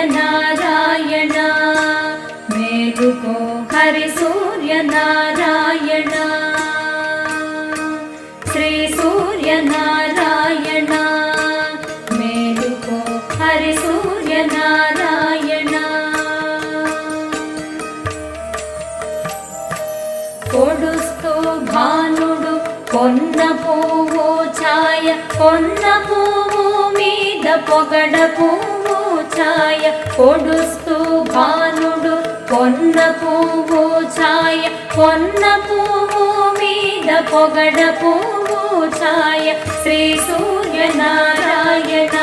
సూర్యనారాయణ మేలుకో హరి సూర్యనారాయణ శ్రీ సూర్యనారాయణ మేలుకో హరి సూర్యనారాయణ పొడుస్తూ భానుడు కొన్న పువ్వు ఛాయ కొన్న పువ్వు మీద పొగడ పువ్వు ఛాయ పొడుస్తూ భానుడు కొన్న పువ్వు ఛాయ కొన్న పువ్వు మీద పొగడ పువ్వు ఛాయ శ్రీ సూర్యనారాయణ